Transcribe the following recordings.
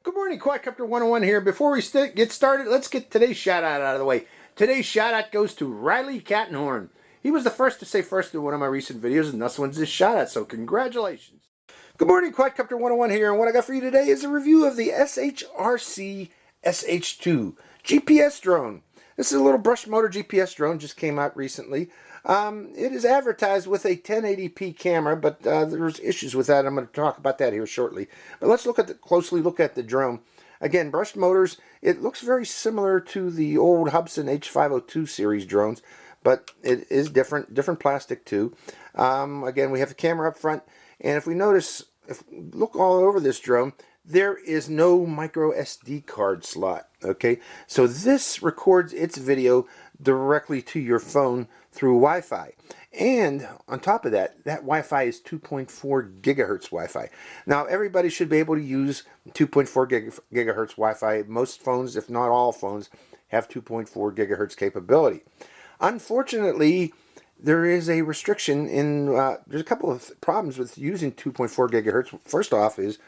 Good morning, Quadcopter 101 here. Before we get started, let's get today's shout-out out of the way. Today's shout-out goes to Riley Cattenhorn. He was the first to say first in one of my recent videos, and this one's his shout-out, so congratulations. Good morning, Quadcopter 101 here, and what I got for you today is a review of the SHRC SH2 GPS drone. This is a little brush motor GPS drone, just came out recently. It is advertised with a 1080p camera, but there's issues with that. I'm going to talk about that here shortly. But let's closely look at the drone. Again, brushed motors. It looks very similar to the old Hubsan H502 series drones, but it is different plastic too. Again, we have the camera up front, and if we notice, look all over this drone, there is no micro SD card slot. Okay, so this records its video directly to your phone through Wi-Fi, and on top of that, that Wi-Fi is 2.4 gigahertz Wi-Fi. Now everybody should be able to use 2.4 gigahertz Wi-Fi. Most phones, if not all phones, have 2.4 gigahertz capability. Unfortunately, there is a restriction in there's a couple of problems with using 2.4 gigahertz. First off is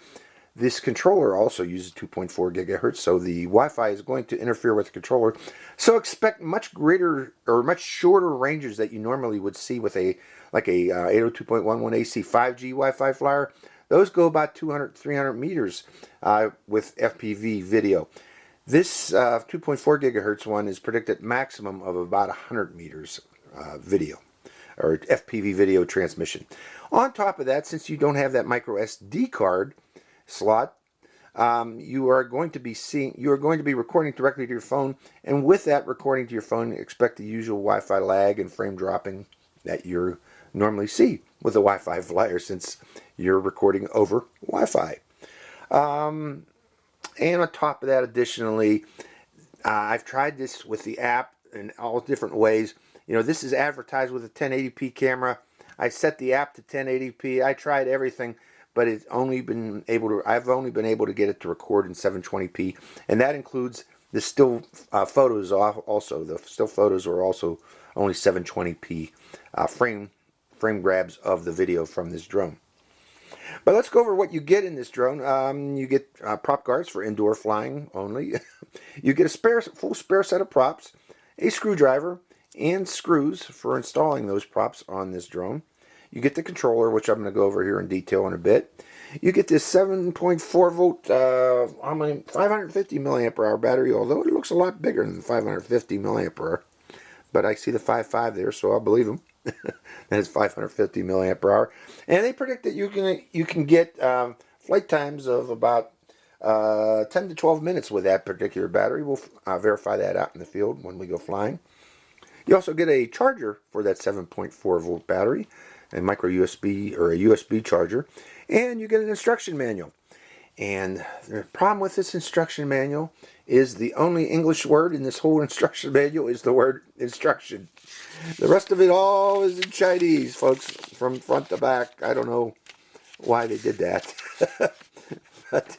this controller also uses 2.4 gigahertz, so the Wi-Fi is going to interfere with the controller. So expect much greater or much shorter ranges that you normally would see with a 802.11 AC 5G Wi-Fi flyer. Those go about 200, 300 meters with FPV video. This 2.4 gigahertz one is predicted maximum of about 100 meters video, or FPV video transmission. On top of that, since you don't have that micro SD card slot, you are going to be recording directly to your phone, and with that recording to your phone, expect the usual Wi-Fi lag and frame dropping that you normally see with a Wi-Fi flyer, since you're recording over Wi-Fi. And on top of that, additionally, I've tried this with the app in all different ways. You know, this is advertised with a 1080p camera. I set the app to 1080p. I tried everything, but I've only been able to get it to record in 720p, and that includes the still photos also. The still photos are also only 720p frame grabs of the video from this drone. But let's go over what you get in this drone. You get prop guards for indoor flying only. You get a full spare set of props, a screwdriver, and screws for installing those props on this drone. You get the controller, which I'm going to go over here in detail in a bit. You get this 7.4 volt, 550 milliamp hour battery, although it looks a lot bigger than 550 milliamp hour. But I see the 5.5 there, so I'll believe them. That is 550 milliamp hour. And they predict that you can get flight times of about 10 to 12 minutes with that particular battery. We'll verify that out in the field when we go flying. You also get a charger for that 7.4 volt battery, a micro USB or a USB charger, and you get an instruction manual. And the problem with this instruction manual is the only English word in this whole instruction manual is the word instruction. The rest of it all is in Chinese, folks, from front to back. I don't know why they did that. But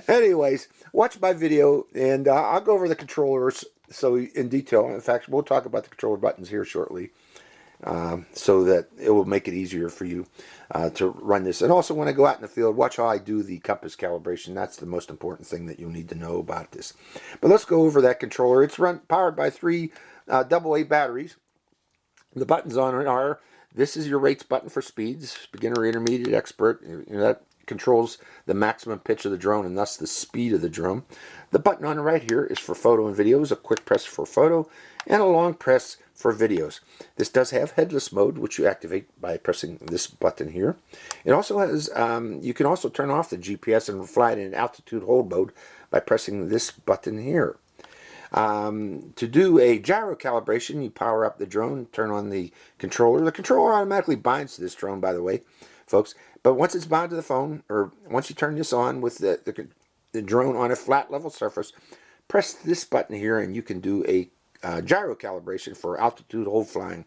anyways, watch my video, and I'll go over the controllers in detail. In fact, we'll talk about the controller buttons here shortly, so that it will make it easier for you to run this. And also, when I go out in the field, watch how I do the compass calibration. That's the most important thing that you'll need to know about this. But let's go over that controller. It's powered by 3 AA batteries. The buttons on it are, this is your rates button for speeds, beginner, intermediate, expert. That controls the maximum pitch of the drone and thus the speed of the drone. The button on the right here is for photo and videos, a quick press for photo and a long press for videos. This does have headless mode, which you activate by pressing this button here. It also has, you can also turn off the GPS and fly it in altitude hold mode by pressing this button here. To do a gyro calibration, you power up the drone, turn on the controller. The controller automatically binds to this drone, by the way, folks. But once it's bound to the phone, or once you turn this on with the drone on a flat level surface, press this button here and you can do a gyro calibration for altitude hold flying.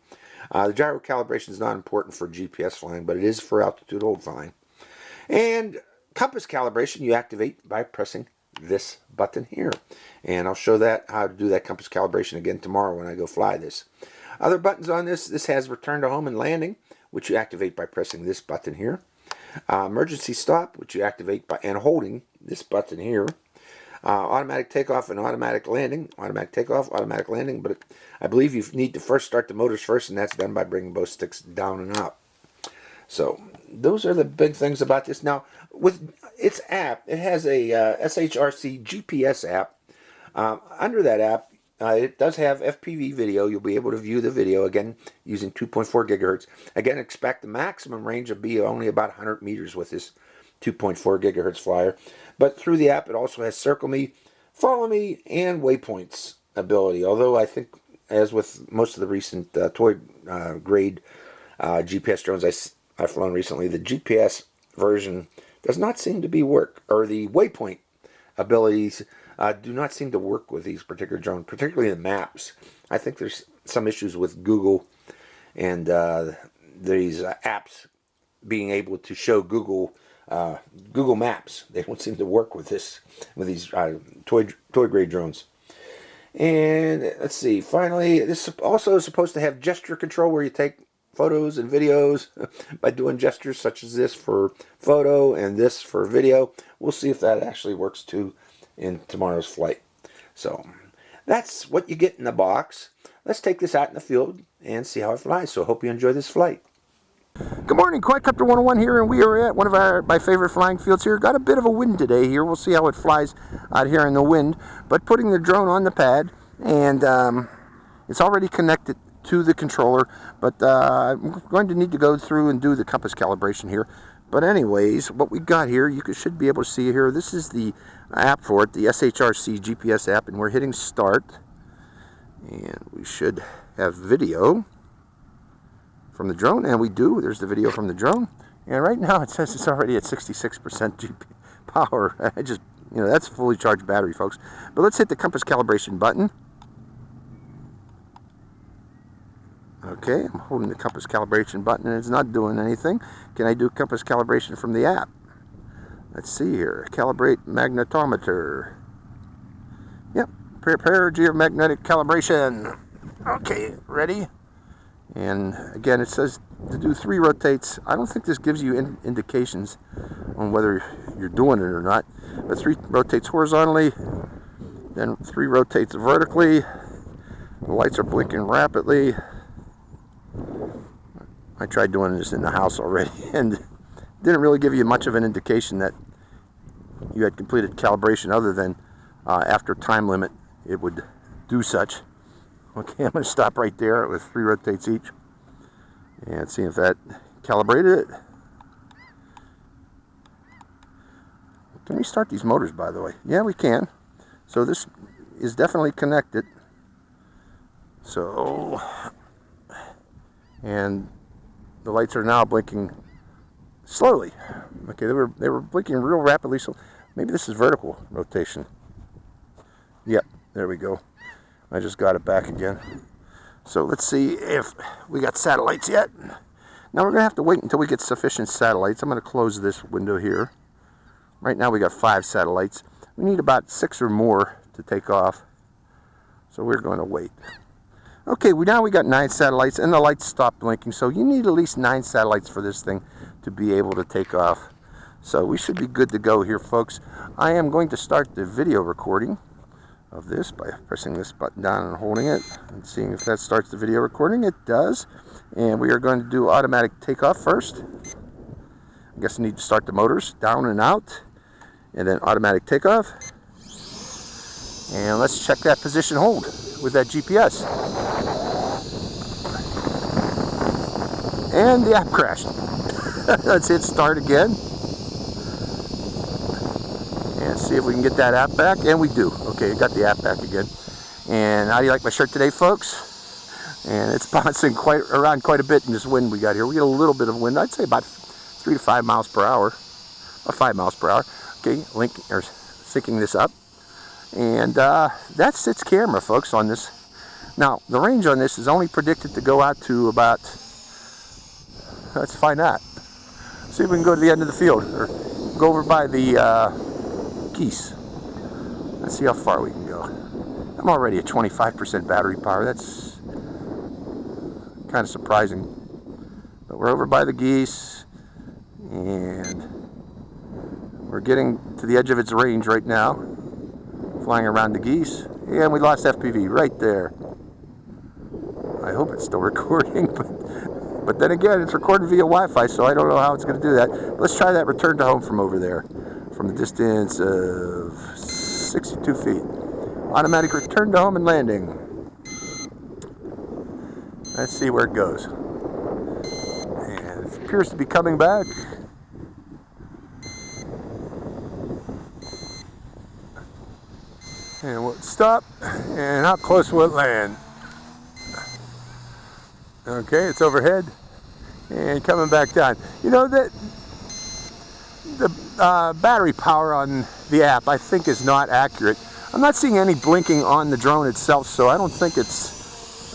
The gyro calibration is not important for GPS flying, but it is for altitude hold flying. And compass calibration you activate by pressing this button here. And I'll show how to do that compass calibration again tomorrow when I go fly this. Other buttons on this has return to home and landing, which you activate by pressing this button here. Emergency stop, which you activate by holding this button here. Automatic takeoff and automatic landing. Automatic takeoff, automatic landing, but I believe you need to first start the motors first, and that's done by bringing both sticks down and out. So those are the big things about this. Now, with its app, it has a SHRC GPS app. Under that app, it does have FPV video. You'll be able to view the video, again, using 2.4 gigahertz. Again, expect the maximum range to be only about 100 meters with this 2.4 gigahertz flyer. But through the app, it also has circle me, follow me, and waypoints ability. Although I think, as with most of the recent toy grade GPS drones I've flown recently, the GPS version does not seem to be or the waypoint abilities do not seem to work with these particular drones, particularly the maps. I think there's some issues with Google and these apps being able to show Google Maps. They don't seem to work with these toy grade drones. And let's see, finally, this also is supposed to have gesture control, where you take photos and videos by doing gestures such as this for photo and this for video. We'll see if that actually works too in tomorrow's flight. So that's what you get in the box. Let's take this out in the field and see how it flies. So I hope you enjoy this flight. Good morning, Quadcopter 101 here, and we are at one of my favorite flying fields here. Got a bit of a wind today here. We'll see how it flies out here in the wind. But putting the drone on the pad, and it's already connected to the controller, but I'm going to need to go through and do the compass calibration here. But anyways, what we got here, you should be able to see here. This is the app for it, the SHRC GPS app, and we're hitting start. And we should have video from the drone, and we do. There's the video from the drone, and right now it says it's already at 66% GP power. I just, that's fully charged battery, folks. But let's hit the compass calibration button. Okay, I'm holding the compass calibration button and it's not doing anything. Can I do compass calibration from the app? Let's see here. Calibrate magnetometer. Yep, prepare geomagnetic calibration. Okay, ready? And again, it says to do 3 rotates. I don't think this gives you indications on whether you're doing it or not. But 3 rotates horizontally, then 3 rotates vertically. The lights are blinking rapidly. I tried doing this in the house already, and didn't really give you much of an indication that you had completed calibration, other than after time limit it would do such. Okay, I'm going to stop right there with 3 rotates each and see if that calibrated it. Can we start these motors, by the way? Yeah, we can. So this is definitely connected. So, and the lights are now blinking slowly. Okay, they were blinking real rapidly, so maybe this is vertical rotation. Yep, there we go. I just got it back again. So let's see if we got satellites yet. Now we're going to have to wait until we get sufficient satellites. I'm going to close this window here. Right now we got 5 satellites. We need about 6 or more to take off. So we're going to wait. Okay, now we got 9 satellites, and the lights stopped blinking. So you need at least 9 satellites for this thing to be able to take off. So we should be good to go here, folks. I am going to start the video recording of this by pressing this button down and holding it and seeing if that starts the video recording. It does. And we are going to do automatic takeoff first. I guess I need to start the motors down and out, and then automatic takeoff. And let's check that position hold with that GPS. And the app crashed. Let's hit start again. And see if we can get that app back. And we do. Okay, got the app back again. And how do you like my shirt today, folks? And it's bouncing around quite a bit in this wind we got here. We get a little bit of wind. I'd say about 3 to 5 miles per hour. About 5 miles per hour. Okay, syncing this up. And that's its camera, folks, on this. Now, the range on this is only predicted to go out to about, let's find out. See if we can go to the end of the field, or go over by the geese. Let's see how far we can go. I'm already at 25% battery power. That's kind of surprising. But we're over by the geese, and We're getting to the edge of its range right now, flying around the geese, and we lost FPV right there. I hope it's still recording, but then again, it's recorded via Wi-Fi, so I don't know how it's going to do that. Let's try that return to home from over there, from the distance of 62 feet. Automatic return to home and landing. Let's see where it goes. And it appears to be coming back. And we'll stop. And how close will it land? Okay, it's overhead and coming back down. You know that the battery power on the app, I think, is not accurate. I'm not seeing any blinking on the drone itself, so I don't think it's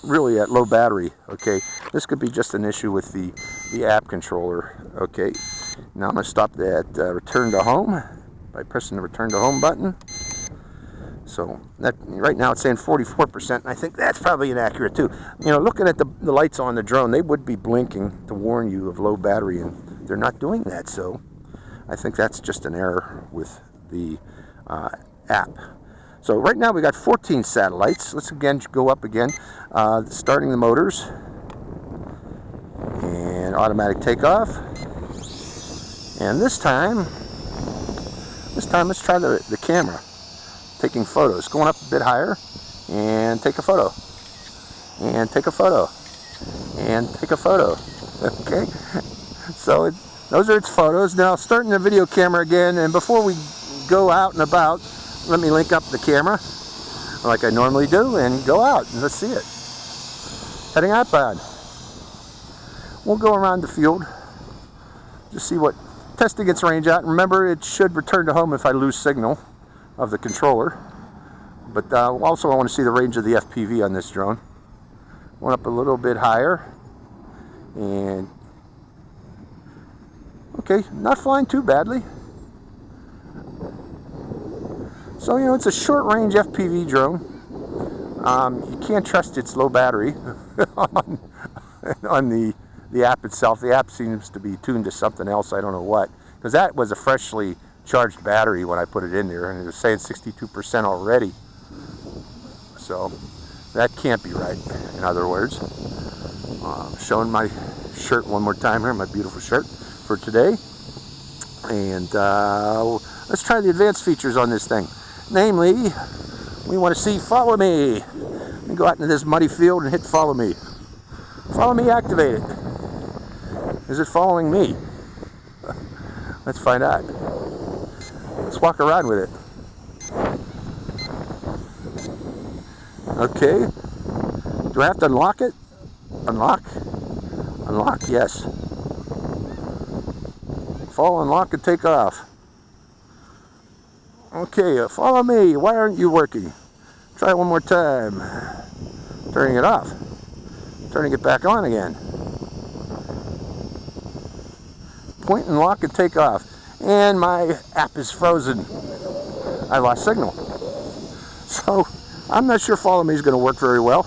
really at low battery. Okay, this could be just an issue with the app controller. Okay, now I'm going to stop that return to home by pressing the return to home button. So that right now it's saying 44%, and I think that's probably inaccurate too. You know, looking at the lights on the drone, they would be blinking to warn you of low battery, and they're not doing that. So I think that's just an error with the app. So right now we got 14 satellites. Let's again go up again, starting the motors and automatic takeoff. And this time let's try the camera. Taking photos, going up a bit higher, and take a photo, and take a photo, and take a photo. Okay, so those are its photos. Now starting the video camera again, and before we go out and about, let me link up the camera like I normally do and go out and let's see it. Heading outbound. We'll go around the field, just see what, testing its range out. Remember, it should return to home if I lose signal of the controller, but also I want to see the range of the FPV on this drone. Went up a little bit higher, and okay, not flying too badly. So, you know, it's a short range FPV drone. You can't trust its low battery on the app itself. The app seems to be tuned to something else, I don't know what, because that was a freshly charged battery when I put it in there, and it was saying 62% already. So that can't be right, in other words. Showing my shirt one more time here, my beautiful shirt for today. And let's try the advanced features on this thing. Namely, we want to see follow me. Let me go out into this muddy field and hit follow me. Follow me activated. Is it following me? Let's find out. Let's walk around with it. Okay. Do I have to unlock it? Unlock? Unlock, yes. Follow, unlock, and take off. Okay, follow me. Why aren't you working? Try it one more time. Turning it off. Turning it back on again. Point and lock and take off. And my app is frozen. I lost signal. So I'm not sure follow me is going to work very well.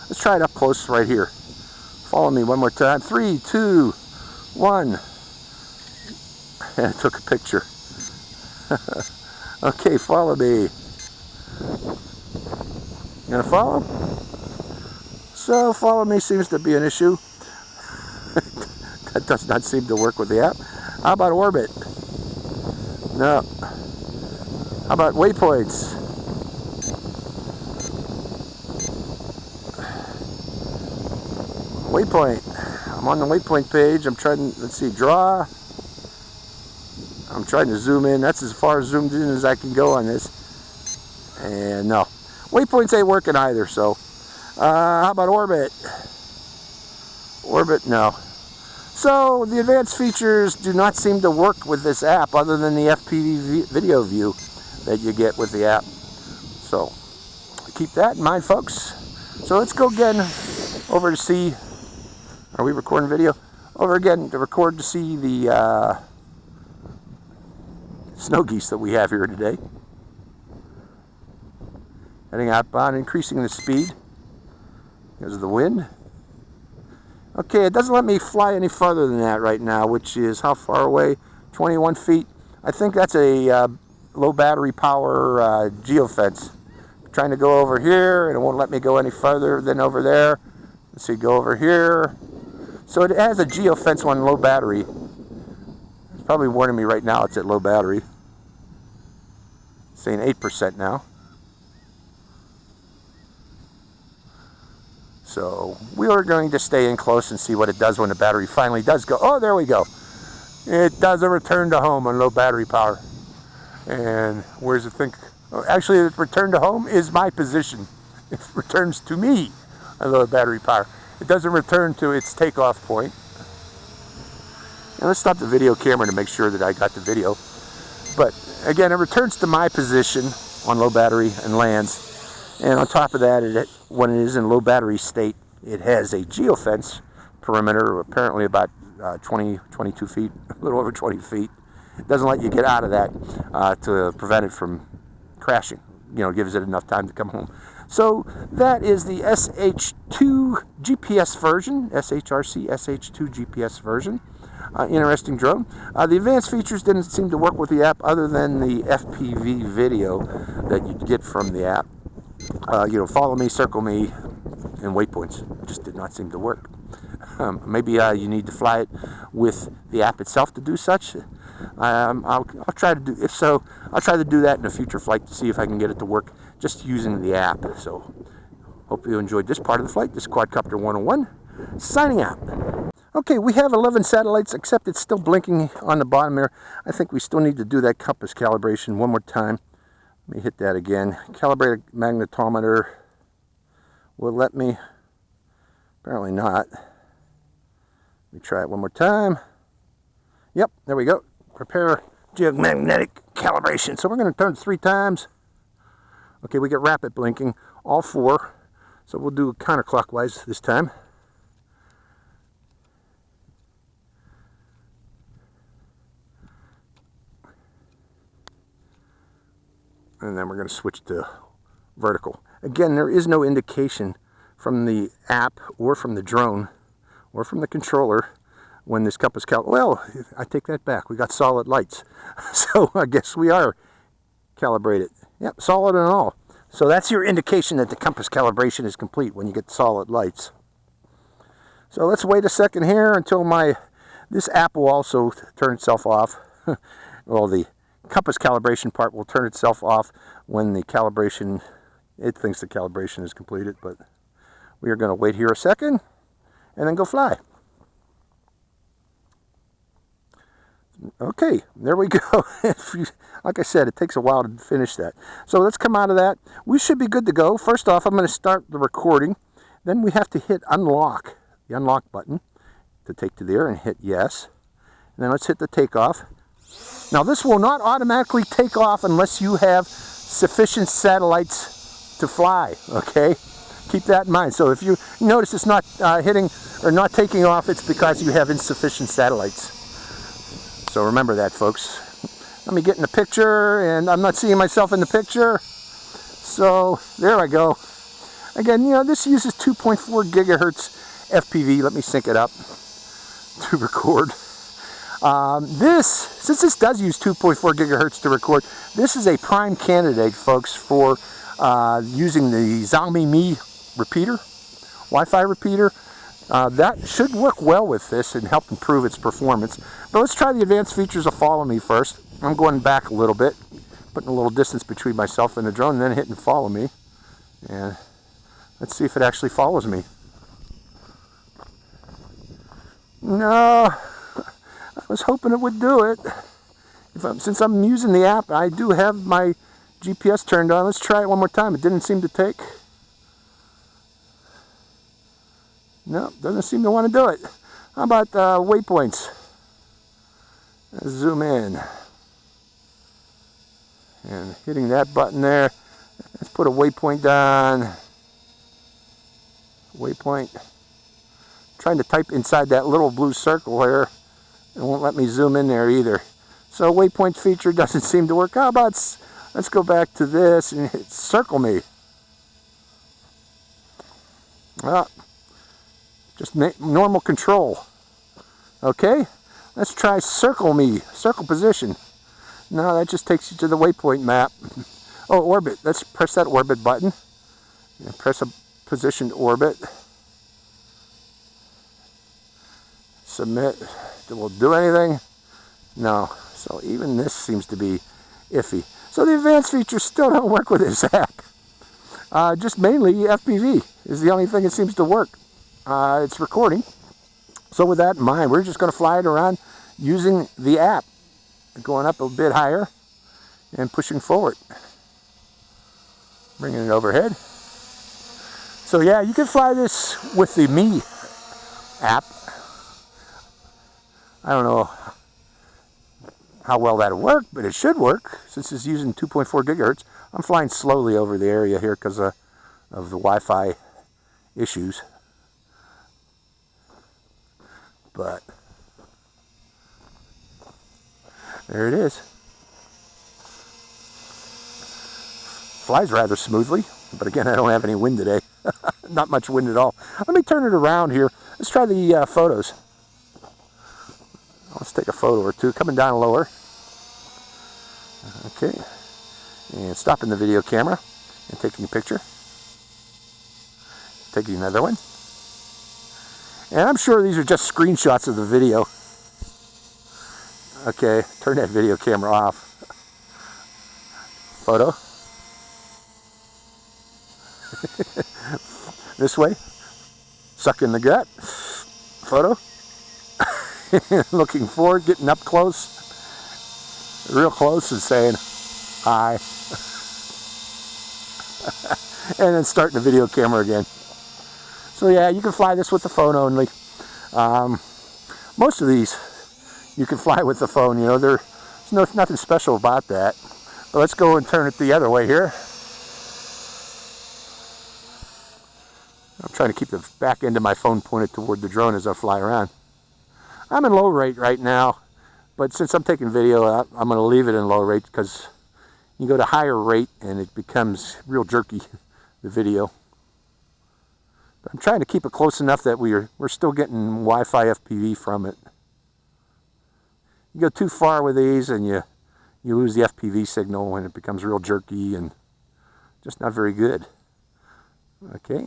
Let's try it up close right here. Follow me one more time. 3, 2, 1. And I took a picture. Okay, follow me. You gonna follow? So follow me seems to be an issue. That does not seem to work with the app. How about orbit? No. How about waypoints? Waypoint. I'm on the waypoint page. I'm trying, let's see, draw. I'm trying to zoom in. That's as far zoomed in as I can go on this. And no. Waypoints ain't working either, so. How about orbit? Orbit, no. So the advanced features do not seem to work with this app other than the FPV video view that you get with the app. So keep that in mind, folks. So let's go again over to see, are we recording video? Over again to record to see the snow geese that we have here today. Heading outbound, increasing the speed because of the wind. Okay, it doesn't let me fly any farther than that right now, which is how far away? 21 feet. I think that's a low battery power geofence. Trying to go over here, and it won't let me go any further than over there. Let's see, go over here. So it has a geofence on low battery. It's probably warning me right now it's at low battery. It's saying 8% now. So we are going to stay in close and see what it does when the battery finally does go. Oh, there we go. It does a return to home on low battery power. And where's the thing? Oh, actually, the return to home is my position. It returns to me on low battery power. It doesn't return to its takeoff point. And let's stop the video camera to make sure that I got the video. But again, it returns to my position on low battery and lands. And on top of that, when it is in low battery state, it has a geofence perimeter, apparently about 22 feet, a little over 20 feet. It doesn't let you get out of that to prevent it from crashing. You know, gives it enough time to come home. So that is the SH2 GPS version, SHRC SH2 GPS version. Interesting drone. The advanced features didn't seem to work with the app other than the FPV video that you get from the app. You know, follow me, circle me, and waypoints. It just did not seem to work. Maybe you need to fly it with the app itself to do such. I'll try to do, if so, I'll try to do that in a future flight to see if I can get it to work just using the app. So, hope you enjoyed this part of the flight. This is Quadcopter 101, signing out. Okay, we have 11 satellites, except it's still blinking on the bottom there. I think we still need to do that compass calibration one more time. Let me hit that again. Calibrate magnetometer will let me. Apparently not. Let me try it one more time. Yep, there we go. Prepare geomagnetic calibration. So we're going to turn it 3 times. Okay, we get rapid blinking, all 4. So we'll do counterclockwise this time. And then we're going to switch to vertical. Again, there is no indication from the app or from the drone or from the controller when this compass well, I take that back. We got solid lights. So I guess we are calibrated. Yep, solid and all. So that's your indication that the compass calibration is complete when you get solid lights. So let's wait a second here until this app will also turn itself off. Well, the compass calibration part will turn itself off when the calibration, it thinks the calibration is completed, but we are going to wait here a second and then go fly. Okay, there we go. Like I said, it takes a while to finish that. So let's come out of that. We should be good to go. First off, I'm going to start the recording. Then we have to hit unlock, the unlock button to take to there and hit yes. And then let's hit the takeoff. Now this will not automatically take off unless you have sufficient satellites to fly, okay? Keep that in mind. So if you notice it's not hitting or not taking off, it's because you have insufficient satellites. So remember that, folks. Let me get in the picture, and I'm not seeing myself in the picture. So there I go. Again, you know, this uses 2.4 gigahertz FPV. Let me sync it up to record. Since this does use 2.4 gigahertz to record, this is a prime candidate, folks, for using the Xiaomi Mi repeater, Wi-Fi repeater. That should work well with this and help improve its performance. But let's try the advanced features of follow me first. I'm going back a little bit, putting a little distance between myself and the drone, and then hitting follow me. And let's see if it actually follows me. No. I was hoping it would do it. Since I'm using the app, I do have my GPS turned on. Let's try it one more time. It didn't seem to take. No, doesn't seem to want to do it. How about waypoints? Let's zoom in. And hitting that button there. Let's put a waypoint down. Waypoint. Trying to type inside that little blue circle here. It won't let me zoom in there either. So waypoint feature doesn't seem to work. How about, let's go back to this and hit circle me. Just normal control. Okay, Let's try circle position. No, that just takes you to the waypoint map. Oh, orbit. Let's press that orbit button. And press a positioned orbit. Submit. Will it do anything? No. So even this seems to be iffy. So the advanced features still don't work with this app. Just mainly FPV is the only thing that seems to work. It's recording. So with that in mind, we're just going to fly it around using the app. Going up a bit higher and pushing forward. Bringing it overhead. So yeah, you can fly this with the Me app. I don't know how well that'll work, but it should work since it's using 2.4 gigahertz. I'm flying slowly over the area here because of the Wi-Fi issues. But there it is. Flies rather smoothly, but again, I don't have any wind today. Not much wind at all. Let me turn it around here. Let's try the photos. Let's take a photo or two. Coming down lower. Okay. And stopping the video camera and taking a picture. Taking another one. And I'm sure these are just screenshots of the video. Okay, turn that video camera off. Photo. This way. Suck in the gut. Photo. Looking forward, getting up close. Real close and saying hi. And then starting the video camera again. So yeah, you can fly this with the phone only. Most of these you can fly with the phone, you know, there's nothing special about that. But let's go and turn it the other way here. I'm trying to keep the back end of my phone pointed toward the drone as I fly around. I'm in low rate right now, but since I'm taking video, I'm going to leave it in low rate because you go to higher rate and it becomes real jerky, the video. But I'm trying to keep it close enough that we're still getting Wi-Fi FPV from it. You go too far with these and you lose the FPV signal when it becomes real jerky and just not very good. Okay.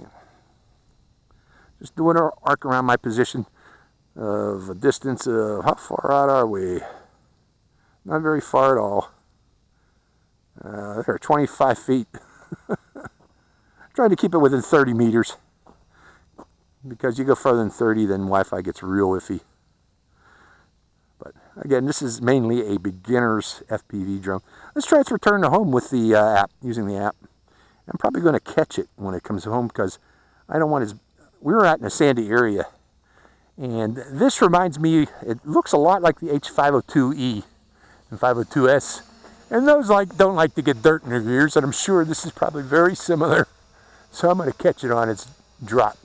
Just doing an arc around my position of a distance of, how far out are we? Not very far at all. There, 25 feet. Trying to keep it within 30 meters. Because you go further than 30, then Wi-Fi gets real iffy. But again, this is mainly a beginner's FPV drone. Let's try its return to home with the app, using the app. I'm probably going to catch it when it comes home because I don't want its... We were out in a sandy area. And this reminds me, it looks a lot like the H502E and 502S. And those don't like to get dirt in their gears, and I'm sure this is probably very similar. So I'm going to catch it on its drop.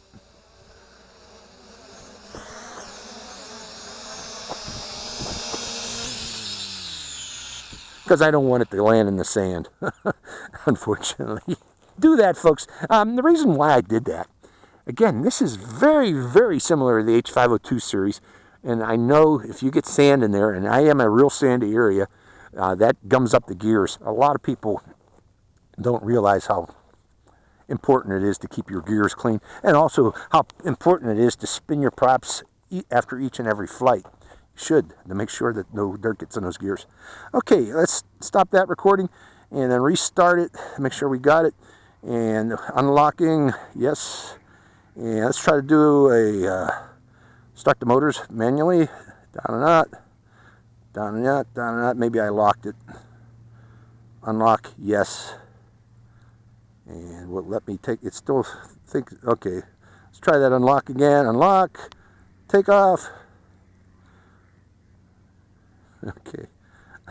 Because I don't want it to land in the sand, unfortunately. Do that, folks. The reason why I did that, again, this is very, very similar to the H502 series. And I know if you get sand in there, and I am a real sandy area, that gums up the gears. A lot of people don't realize how important it is to keep your gears clean, and also how important it is to spin your props after each and every flight. You should, to make sure that no dirt gets in those gears. Okay, let's stop that recording and then restart it, make sure we got it. And unlocking, yes. And let's try to do a start the motors manually. Down and out, down and out, down and out. Maybe I locked it. Unlock, yes. And what let me take it? Still think. Okay, let's try that unlock again. Unlock, take off. Okay,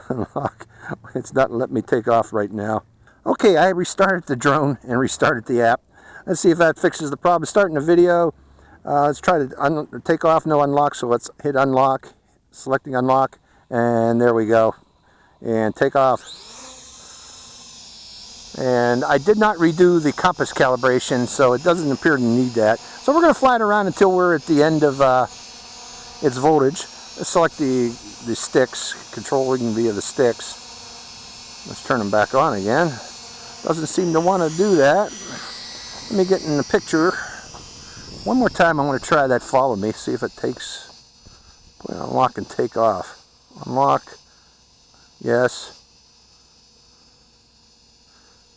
unlock. It's not letting me take off right now. Okay, I restarted the drone and restarted the app. Let's see if that fixes the problem. Starting the video. Let's try to take off, no unlock. So let's hit unlock, selecting unlock, and there we go. And take off. And I did not redo the compass calibration, so it doesn't appear to need that. So we're going to fly it around until we're at the end of its voltage. Let's select the sticks, controlling via the sticks. Let's turn them back on again. Doesn't seem to want to do that. Let me get in the picture. One more time, I want to try that follow me, see if it takes. Unlock and take off. Unlock. Yes.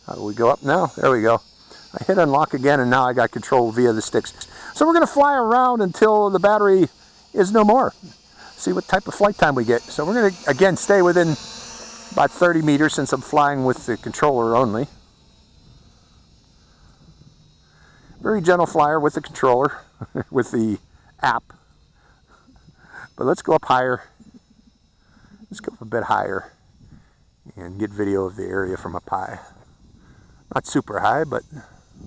How do we go up now? There we go. I hit unlock again, and now I got control via the sticks. So we're going to fly around until the battery is no more. See what type of flight time we get. So we're going to, again, stay within about 30 meters since I'm flying with the controller only. Very gentle flyer with the controller, with the app. But let's go up higher. Let's go up a bit higher and get video of the area from up high. Not super high, but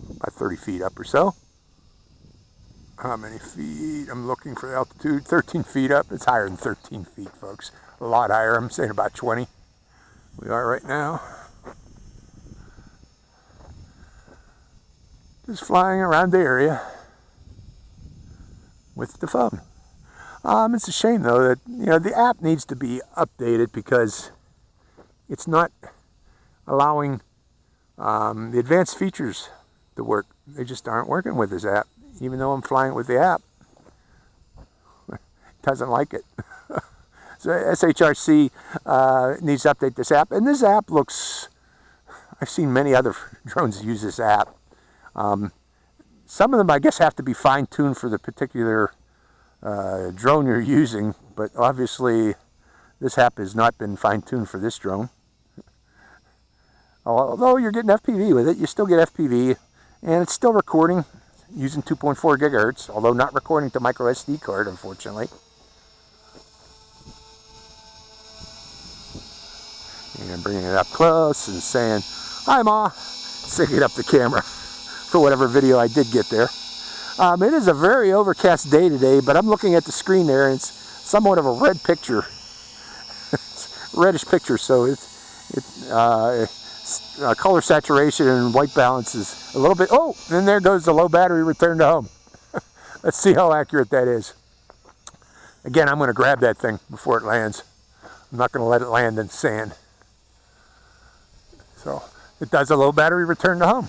about 30 feet up or so. How many feet? I'm looking for altitude. 13 feet up. It's higher than 13 feet, folks. A lot higher. I'm saying about 20. We are right now. Just flying around the area with the phone. It's a shame, though, that the app needs to be updated because it's not allowing the advanced features to work. They just aren't working with this app, even though I'm flying with the app. It doesn't like it. So SHRC needs to update this app, and this app looks. I've seen many other drones use this app. Some of them, I guess, have to be fine-tuned for the particular drone you're using, but obviously this app has not been fine-tuned for this drone. Although you're getting FPV with it, you still get FPV, and it's still recording using 2.4 gigahertz, although not recording to micro SD card, unfortunately. And bringing it up close and saying, "Hi, Ma," syncing up the camera for whatever video I did get there. It is a very overcast day today, but I'm looking at the screen there, and it's somewhat of a red picture. It's a reddish picture, so color saturation and white balance is a little bit. Oh, and there goes the low battery return to home. Let's see how accurate that is. Again, I'm going to grab that thing before it lands. I'm not going to let it land in sand. So it does a low battery return to home.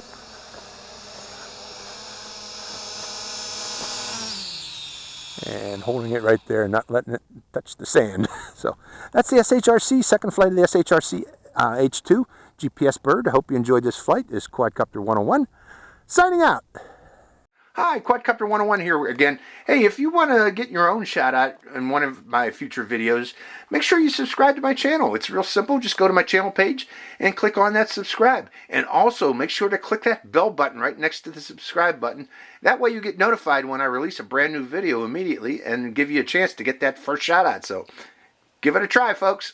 And holding it right there, not letting it touch the sand. So that's the SHRC, second flight of the SHRC SH2 GPS bird. I hope you enjoyed this flight. This is Quadcopter 101, signing out. Hi, Quadcopter 101 here again. Hey, if you want to get your own shout out in one of my future videos, make sure you subscribe to my channel. It's real simple. Just go to my channel page and click on that subscribe. And also make sure to click that bell button right next to the subscribe button. That way you get notified when I release a brand new video immediately and give you a chance to get that first shout out. So give it a try, folks.